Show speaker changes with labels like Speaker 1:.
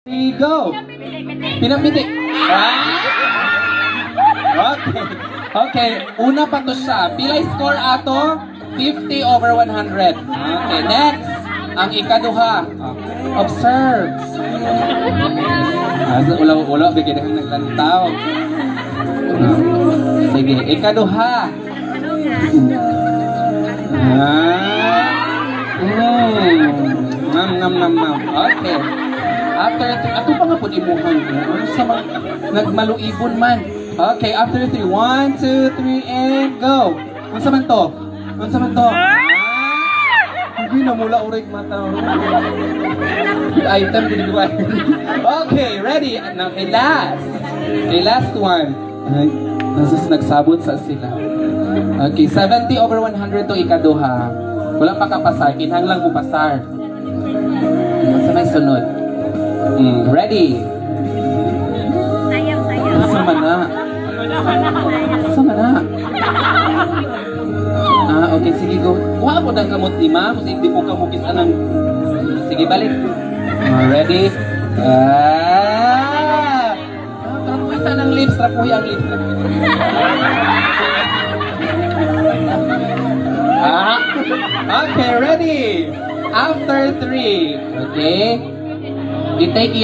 Speaker 1: 3, go! Pinamiti. Okay. Okay, una pa to siya. Pilay score ato? 50 over 100. Okay, next. Ang ikaduha. Observe. Ulo, bigyan ng naglantaw. Sige, ikaduha. Nam. Okay. After 3, ato pa nga po imuhang mo. Ano sa mga nagmaluibon man. Okay, after 3, 1, 2, 3, and go. Unsa man to? Hindi na mula urig mata. Good item, good one. Okay, ready? Okay, last. Okay, last one. Nagsabot sa sila. Okay, 70 over 100 to ikaduha. Wala pa kapasar, kinahanglan mo pasar. Sa may sunod. Ready? Sama na. Okay, sige, go. Kuha po ng kamot ni ma, kasi hindi po kamukis anang. Sige, balik. Ready? Trapuisa ng lips, trapuya ang lips. Okay, ready? After 3, okay? You take